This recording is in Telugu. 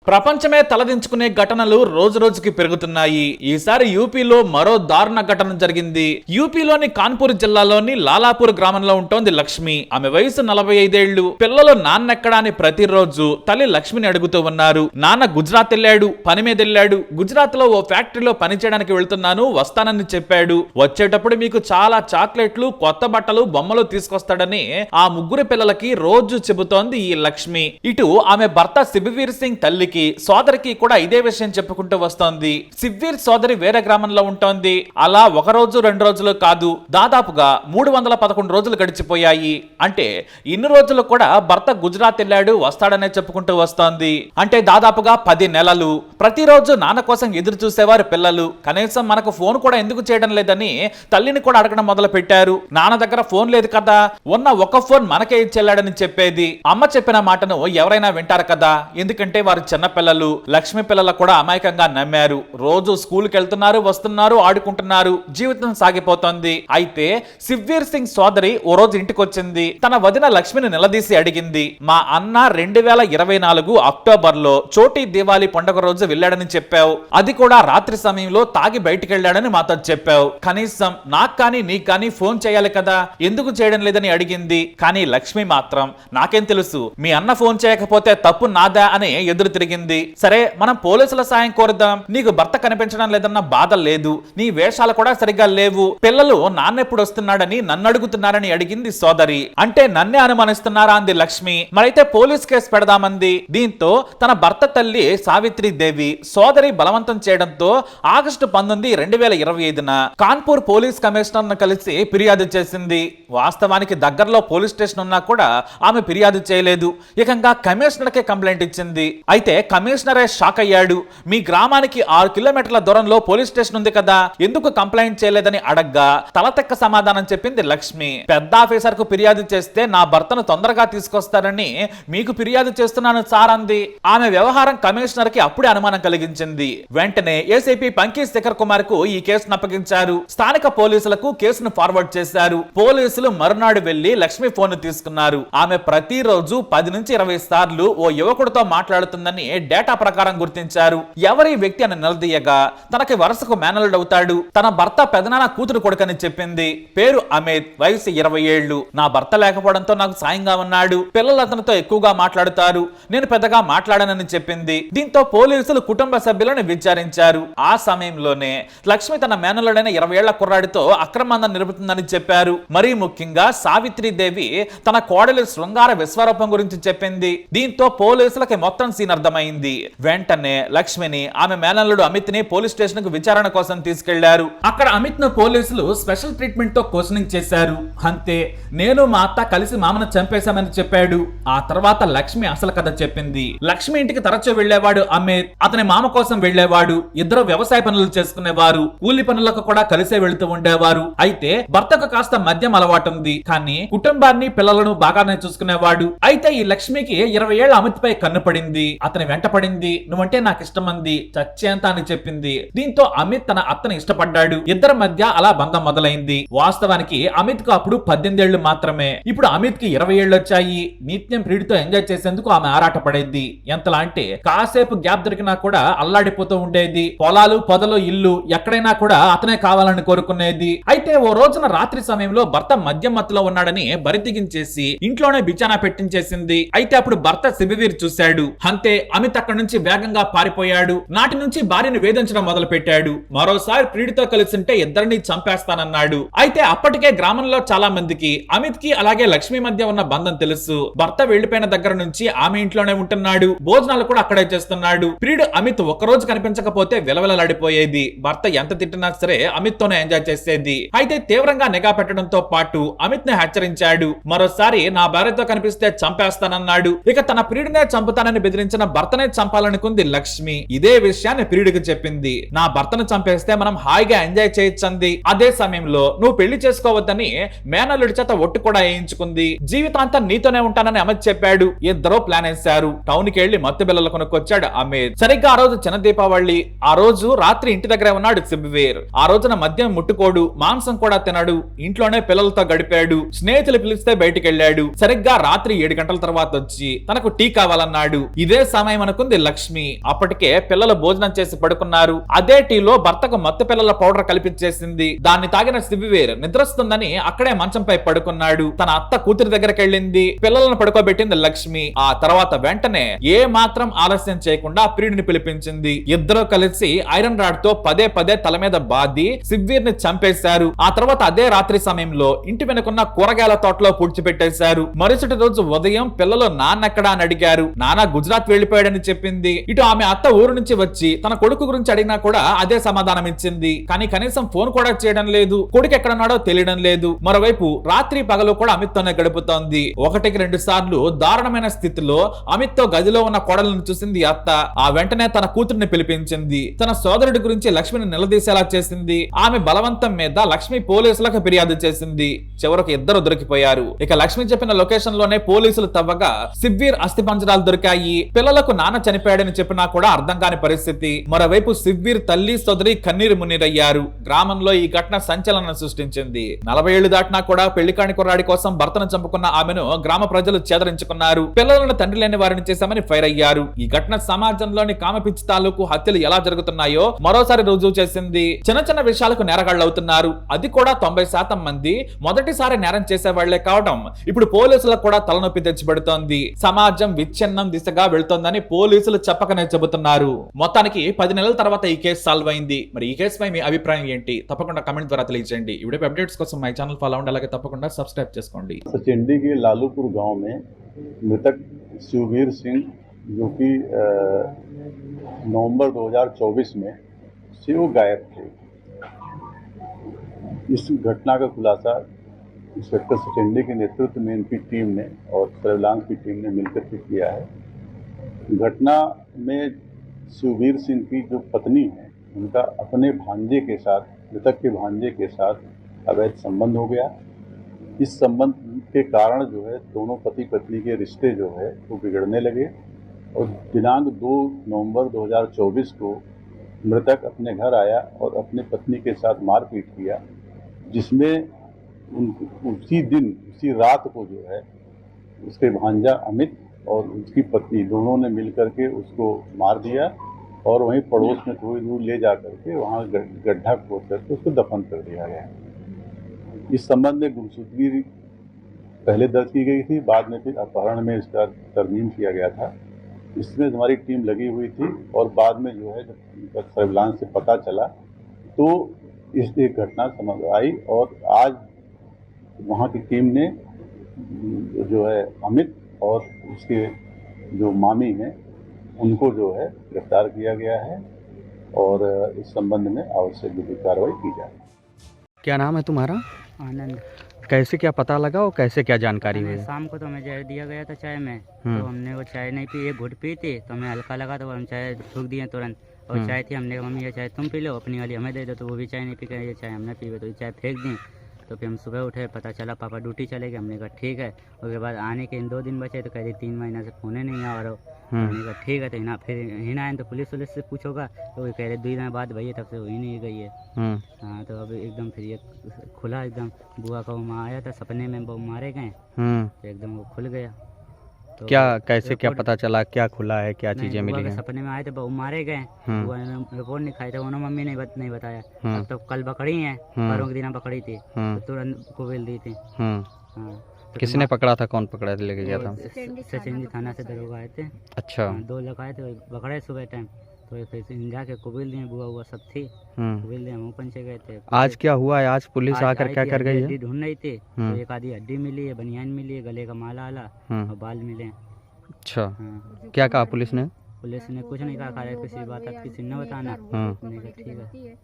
ప్రపంచమే తలదించుకునే ఘటనలు రోజు రోజుకి పెరుగుతున్నాయి. ఈసారి యూపీలో మరో దారుణ ఘటన జరిగింది. యూపీలోని కాన్పూర్ జిల్లాలోని లాలాపూర్ గ్రామంలో ఉంటోంది లక్ష్మి. ఆమె వయసు 45 ఏళ్లు. పిల్లలు నాన్నెక్కడా అని ప్రతిరోజు తల్లి లక్ష్మిని అడుగుతూ ఉన్నారు. నాన్న గుజరాత్ వెళ్ళాడు, పని మీద వెళ్ళాడు. గుజరాత్ లో ఓ ఫ్యాక్టరీలో పని చేయడానికి వెళ్తున్నాను, వస్తానని చెప్పాడు. వచ్చేటప్పుడు మీకు చాలా చాక్లెట్లు, కొత్త బట్టలు, బొమ్మలు తీసుకొస్తాడని ఆ ముగ్గురు పిల్లలకి రోజు చెబుతోంది ఈ లక్ష్మి. ఇటు ఆమె భర్త శిబవీర్ సింగ్ తల్లికి, సోదరికి కూడా ఇదే విషయం చెప్పుకుంటూ వస్తోంది. శివ్వీర్ సోదరి వేరే గ్రామంలో ఉంటోంది. అలా ఒక రోజు 2 రోజులు కాదు, దాదాపుగా 311 రోజులు గడిచిపోయాయి. అంటే ఇన్ని రోజులు కూడా భర్త గుజరాత్ వెళ్ళాడు, వస్తాడనే చెప్పుకుంటూ వస్తోంది. అంటే దాదాపుగా 10 నెలలు. ప్రతిరోజు నాన్న కోసం ఎదురు చూసేవారు పిల్లలు. కనీసం మనకు ఫోన్ కూడా ఎందుకు చేయడం లేదని తల్లిని కూడా అడగడం మొదలు పెట్టారు. నాన్న దగ్గర ఫోన్ లేదు కదా, ఉన్న ఒక ఫోన్ మనకే ఇచ్చెళ్ళాడని చెప్పేది. అమ్మ చెప్పిన మాటను ఎవరైనా వింటారు కదా, ఎందుకంటే వారు చిన్న పిల్లలు. లక్ష్మి పిల్లలు కూడా అమాయకంగా నమ్మారు. రోజు స్కూల్కి వెళ్తున్నారు, వస్తున్నారు, ఆడుకుంటున్నారు, జీవితం సాగిపోతోంది. అయితే శివ్వీర్ సింగ్ సోదరి ఓ రోజు ఇంటికి వచ్చింది. తన వదిన లక్ష్మిని నిలదీసి అడిగింది, మా అన్న 2024 అక్టోబర్ లో చోటీ దివాళీ పండుగ రోజు వెళ్ళాడని చెప్పావు, అది కూడా రాత్రి సమయంలో తాగి బయటికి వెళ్ళాడని మాతో చెప్పావు. కనీసం నాకు కానీ నీకు కానీ ఫోన్ చేయాలి కదా, ఎందుకు చేయడం లేదని అడిగింది. కానీ లక్ష్మి మాత్రం నాకేం తెలుసు, మీ అన్న ఫోన్ చేయకపోతే తప్పు నాదా అని ఎదురు తిరిగింది. సరే మనం పోలీసుల సాయం కోరుదాం, నీకు భర్త కనిపించడం లేదన్న బాధ లేదు, నీ వేషాలు కూడా సరిగ్గా లేవు, పిల్లలు నాన్నెప్పుడు వస్తున్నాడని నన్ను అడుగుతున్నారని అడిగింది సోదరి. అంటే నన్నే అనుమానిస్తున్నారా అంది లక్ష్మి. మరైతే పోలీస్ కేసు పెడదామంది. దీంతో తన భర్త తల్లి సావిత్రి దేవి సోదరి బలవంతం చేయడంతో ఆగస్టు 19, 2025న కాన్పూర్ పోలీస్ కమిషనర్ ను కలిసి ఫిర్యాదు చేసింది. వాస్తవానికి దగ్గరలో పోలీస్ స్టేషన్ ఉన్నా కూడా ఆమె ఫిర్యాదు చేయలేదు. ఏకంగా కమిషనర్ కే కంప్లైంట్ ఇచ్చింది. అయితే కమిషనరే షాక్ అయ్యాడు. మీ గ్రామానికి 6 కిలోమీటర్ల దూరంలో పోలీస్ స్టేషన్ ఉంది కదా, ఎందుకు కంప్లైంట్ చేయలేదని అడగ్గా తలతెక్క సమాధానం చెప్పింది లక్ష్మి. పెద్ద ఆఫీసర్ కు ఫిర్యాదు చేస్తే నా భర్తను తొందరగా తీసుకొస్తారని మీకు ఫిర్యాదు చేస్తున్నాను సార్ అంది. ఆమె వ్యవహారం కమిషనర్ కి అప్పుడే అనుమానం కలిగించింది. వెంటనే ఏసీపీ పంకీ శేఖర్ కుమార్ కు ఈ కేసును అప్పగించారు. స్థానిక పోలీసులకు కేసును ఫార్వర్డ్ చేశారు. పోలీసులు మరునాడు వెళ్లి లక్ష్మి ఫోన్ తీసుకున్నారు. ఆమె ప్రతిరోజు 10 నుంచి 20 సార్లు ఓ యువకుడితో మాట్లాడుతుందని డేటా ప్రకారం గుర్తించారు. ఎవరి వ్యక్తి అని నిలదీయగా తనకి వరుసకు మేనల్లుడు అవుతాడు, తన భర్త పెదనాన్న కూతురు కొడుకని చెప్పింది. పేరు అమిత్, వయసు 20 ఏళ్లు. నా భర్త లేకపోవడంతో నాకు సాయంగా ఉన్నాడు, పిల్లలు అతనితో ఎక్కువగా మాట్లాడుతారు, నేను పెద్దగా మాట్లాడానని చెప్పింది. దీంతో పోలీసులు కుటుంబ సభ్యులను విచారించారు. ఆ సమయంలోనే లక్ష్మి తన మేనల్లుడైన 20 ఏళ్ల కుర్రాడితో అక్రమంగా నిలుపుతుందని చెప్పారు. మరీ ముఖ్యంగా సావిత్రి దేవి తన కోడలి శృంగార విశ్వరూపం గురించి చెప్పింది. దీంతో పోలీసులకి మొత్తం సీన్ అర్థమైంది. వెంటనే లక్ష్మిని, ఆమె మేనల్లుడు అమిత్ ని పోలీస్ స్టేషన్ కు విచారణ కోసం తీసుకెళ్లారు. అక్కడ అమిత్ ను పోలీసులు స్పెషల్ ట్రీట్మెంట్ తో క్వశ్చనింగ్ చేశారు. అంతే, నేను మా అత్త కలిసి మామను చంపేశామని చెప్పాడు. ఆ తర్వాత లక్ష్మి అసలు కథ చెప్పింది. లక్ష్మి ఇంటికి తరచూ వెళ్లేవాడు అమిత్, అతని మామ కోసం వెళ్లేవాడు. ఇద్దరు వ్యవసాయ పనులు చేసుకునేవారు, కూలి పనులకు కూడా కలిసే వెళుతూ ఉండేవారు. అయితే భర్తకు కాస్త మద్యం అలవాటు ఉంది, కానీ కుటుంబాన్ని పిల్లలను బాగానే చూసుకునేవాడు. అయితే ఈ లక్ష్మికి 20 ఏళ్ల అమిత్ పై కన్ను పడింది. అతని వెంట పడింది. నువ్వంటే నాకు ఇష్టమంది, చచ్చేంత అని చెప్పింది. దీంతో అమిత్ తన అత్తని ఇష్టపడ్డాడు. ఇద్దరి మధ్య అలా బంధం మొదలైంది. వాస్తవానికి అమిత్ కు అప్పుడు 18 ఏళ్లు మాత్రమే. ఇప్పుడు అమిత్ కి 20 ఏళ్లు వచ్చాయి. నిత్యం ప్రియుడితో ఎంజాయ్ చేసేందుకు ఆమె ఆరాట పడేది. ఎంతలా అంటే కాసేపు గ్యాప్ దొరికినా కూడా అల్లాడిపోతూ ఉండేది. పొలాలు, పొదలు, ఇల్లు ఎక్కడైనా కూడా అతనే కావాలని కోరుకునేది. అయితే ఓ రోజున రాత్రి సమయంలో భర్త మద్యం మత్తులో ఉన్నాడని బరితెగించేసి ఇంట్లోనే బిచానా పెట్టించేసింది. అయితే అప్పుడు భర్త శిబవీర్ చూశాడు. అంతే, అమిత్ అక్కడి నుంచి వేగంగా పారిపోయాడు. నాటి నుంచి భార్యను వేధించడం మొదలు పెట్టాడు. మరోసారి ప్రియుడితో కలిసింటే ఇద్దరిని చంపేస్తానన్నాడు. అయితే అప్పటికే గ్రామంలో చాలా మందికి అమిత్ కి అలాగే లక్ష్మి మధ్య ఉన్న బంధం తెలుసు. భర్త వెళ్లిపోయిన దగ్గర నుంచి ఆమె ఇంట్లోనే ఉంటున్నాడు, భోజనాలు కూడా అక్కడే చేస్తున్నాడు. ప్రియుడు అమిత్ ఒక్కరోజు కనిపించకపోతే విలవిలలాడిపోయేది. భర్త ఎంత తిట్టినా సరే అమిత్ తోనే ఎంజాయ్ చేసేది. అయితే తీవ్రంగా నిఘా పెట్టడంతో పాటు అమిత్ ని హెచ్చరించాడు. మరోసారి నా భార్యతో కనిపిస్తే చంపేస్తానన్నాడు. ఇక తన ప్రియుడినే చంపుతానని బెదిరించిన భర్తనే చంపాలనుకుంది లక్ష్మి. ఇదే విషయాన్ని ప్రియుడికి చెప్పింది. నా భర్తను చంపేస్తే మనం హాయిగా ఎంజాయ్ చేయొచ్చంది. అదే సమయంలో నువ్వు పెళ్లి చేసుకోవద్దని మేనల్లుడి చేత ఒట్టు కూడా వేయించుకుంది. జీవితాంతం నీతోనే ఉంటానని అమిత్ చెప్పాడు. ఇద్దరు ప్లాన్ వేశారు. టౌన్ కి వెళ్లి మత్తు బిల్లలు కొనుక్కొచ్చాడు అమిత్. సరిగ్గా ఆ రోజు చిన్న దీపావళి. ఆ రోజు రాత్రి ఇంటి దగ్గరే ఉన్నాడు శిబవీర్. ఆ రోజున మద్యం ముట్టుకోడు, మాంసం కూడా తినడు, ఇంట్లోనే పిల్లలతో గడిపాడు. స్నేహితులు పిలిస్తే బయటికి వెళ్ళాడు. సరిగ్గా రాత్రి 7 గంటల తర్వాత వచ్చి తనకు టీ కావాలన్నాడు. ఇదే సమయం నయం అనుకుంది లక్ష్మి. అప్పటికే పిల్లలు భోజనం చేసి పడుకున్నారు. అదే టీలో భర్తకు మత్తు పిల్లల పౌడర్ కలిపించేసింది. దాన్ని తాగిన శివవీర్ నిద్రస్తుందని అక్కడే మంచంపై పడుకున్నాడు. తన అత్త కూతురి దగ్గరికి వెళ్ళింది. పిల్లలను పడుకోబెట్టింది లక్ష్మి. ఆ తర్వాత వెంటనే ఏ మాత్రం ఆలస్యం చేయకుండా ప్రియుడిని పిలిపించింది. ఇద్దరు కలిసి ఐరన్ రాడ్ తో పదే పదే తల మీద బాది శివవీర్ ని చంపేశారు. ఆ తర్వాత అదే రాత్రి సమయంలో ఇంటి వెనుకున్న కూరగాయల తోటలో పూడ్చిపెట్టేశారు. మరుసటి రోజు ఉదయం పిల్లలు నాన్నెక్కడా అని అడిగారు. నాన్న గుజరాత్ వెళ్లిపోయాడని చెప్పింది. ఇటు ఆమె అత్త ఊరు నుంచి వచ్చి తన కొడుకు గురించి అడిగినా కూడా అదే సమాధానం ఇచ్చింది. కానీ కనీసం ఫోన్ కూడా చేయడం లేదు. కొడుకు ఎక్కడున్నాడో తెలియడం లేదు. మరోవైపు రాత్రి పగలు కూడా అమిత్ తోనే గడుపుతోంది. ఒకటికి 2 సార్లు దారుణమైన స్థితిలో అమిత్ తో గదిలో ఉన్న కోడలను చూసింది అత్త. ఆ వెంటనే తన కూతుర్ని పిలిపించింది. తన సోదరుడి గురించి లక్ష్మిని నిలదీసేలా చేసింది. ఆమె బలవంతం మీద లక్ష్మి పోలీసులకు ఫిర్యాదు చేసింది. చివరకు ఇద్దరు దొరికిపోయారు. ఇక లక్ష్మి చెప్పిన లొకేషన్ లోనే పోలీసులు తవ్వగా శివవీర్ అస్థిపంజరాలు దొరికాయి. పిల్లలకు నాన్న చనిపోయాడని చెప్పినా కూడా అర్థం కాని పరిస్థితి. మరోవైపు శివవీర్ తల్లి సోదరి కన్నీరు మున్నీరయ్యారు. గ్రామంలో ఈ ఘటన సంచలనం సృష్టించింది. 40 ఏళ్లు దాటినా కూడా పెళ్లికాని కుర్రాడి కోసం భర్తను చంపుకున్న ఆమెను గ్రామ ప్రజలు చేదరించుకున్నారు. పిల్లలను తండ్రి లేని వారిని చేశామని ఫైర్ అయ్యారు. ఈ ఘటన సమాజంలోని కామపిచ్చి తాలూకు హత్యలు ఎలా జరుగుతున్నాయో మరోసారి రుజువు చేసింది. చిన్న చిన్న విషయాలకు నేరగాళ్లవుతున్నారు. అది కూడా 90% మంది మొదటిసారి నేరం చేసేవాళ్లే కావడం ఇప్పుడు పోలీసులకు కూడా తలనొప్పి తెచ్చిపెడుతోంది. సమాజం విచ్ఛిన్నం దిశగా వెళ్తోందని పోలీసులు చెప్పకనే చెబుతున్నారు. మొత్తానికి 10 నెలల తర్వాత ఈ కేసు సాల్వ్ అయింది. మరి ఈ కేసుపై మీ అభిప్రాయం ఏంటి? తప్పకుండా కమెంట్ ద్వారా తెలియజేయండి. ఈ వీడియో అప్డేట్స్ కోసం మై ఛానల్ ఫాలో అవ్వండి. అలాగే తప్పకుండా సబ్స్క్రైబ్ చేసుకోండి. सचिंडी के लालूपुर गांव में मृतक शिववीर सिंह जो कि नवंबर 2024 में से वो गायब थे। इस घटना का खुलासा इंस्पेक्टर सचिंडी के नेतृत्व में इनकी टीम ने और सर्विलांस की टीम ने मिलकर के किया है। घटना में शिववीर सिंह की जो पत्नी है उनका अपने भांजे के साथ, मृतक के भांजे के साथ अवैध संबंध हो गया। इस संबंध के कारण जो है दोनों पति पत्नी के रिश्ते जो है वो बिगड़ने लगे और दिनांक 2 नवंबर 2024 को मृतक अपने घर आया और अपने पत्नी के साथ मारपीट किया, जिसमें उसी दिन उसी रात को जो है उसके भांजा अमित और उसकी पत्नी दोनों ने मिलकर के उसको मार दिया और वहीं पड़ोस में थोड़ी दूर ले जा करके वहाँ गड्ढा खोद करके उसको दफन कर दिया गया। इस संबंध में गुमशुदगी पहले दर्ज की गई थी, बाद में फिर अपहरण में इसका तरमीम किया गया था। इसमें हमारी टीम लगी हुई थी और बाद में जो है जब इनका सर्विलांस से पता चला तो इस एक घटना समझ आई और आज वहाँ की टीम ने जो है अमित और उसके जो मामी हैं उनको जो है गिरफ्तार किया गया है और इस संबंध में आवश्यक विधिक कार्रवाई की जाए। क्या नाम है तुम्हारा? आनंद। कैसे क्या पता लगा और कैसे क्या जानकारी हुई? शाम को तो हमें चाय दिया गया था चाय में, तो हमने वो चाय नहीं पी, एक घुट पी थी तो हमें हल्का लगा तो हम चाय थूक दिए तुरंत। और चाय थी, हमने कहा मम्मी ये चाय तुम पी लो, अपनी वाली हमें दे दो, तो वो भी चाय नहीं पी कर ये चाय हमने पी, तो ये चाय फेंक दी। तो फिर हम सुबह उठे, पता चला पापा ड्यूटी चले गए। हमने कहा ठीक है। उसके बाद आने के इन 2 दिन बचे तो कह रही 3 महीना से फोन नहीं आ रहा। हमने कहा ठीक है। तो हिना फिर हिना आए तो पुलिस से पूछोगा तो वो कह रहे 2 दिन बाद भैया तब से वही नहीं गई है। हाँ, तो अब एकदम फिर ये खुला, एकदम बुआ का वहाँ आया था सपने में, वो मारे गए तो एकदम वो खुल गया। तो क्या कैसे क्या पता चला, क्या खुला है, क्या चीजें मिली हैं? सपने में आए थे वो मारे गए, रिपोर्ट नहीं खाई थे उन्होंने, मम्मी नहीं बताया। अब तो कल पकड़ी है, परसों के दिन पकड़ी थी तो तुरंत कुबेल दी थी। किसने पकड़ा था, कौन पकड़ा था, लेके गया था? सचिंदी थाना से दरोगा आए थे। अच्छा। 2 लोग आए थे, पकड़े सुबह टाइम, तो फिर जाके कुबेल दिए, बुआ हुआ सब थी कुबेल दिए, हम पंचे गए थे। आज क्या हुआ है? आज पुलिस आकर क्या कर गई है? ढूंढ रही थी तो एक आधी हड्डी मिली है, बनियान मिली है, गले का माला आला और बाल मिले। अच्छा। क्या कहा पुलिस ने? पुलिस ने कुछ नहीं कहा, किसी बात किसी ने बताना। ठीक है।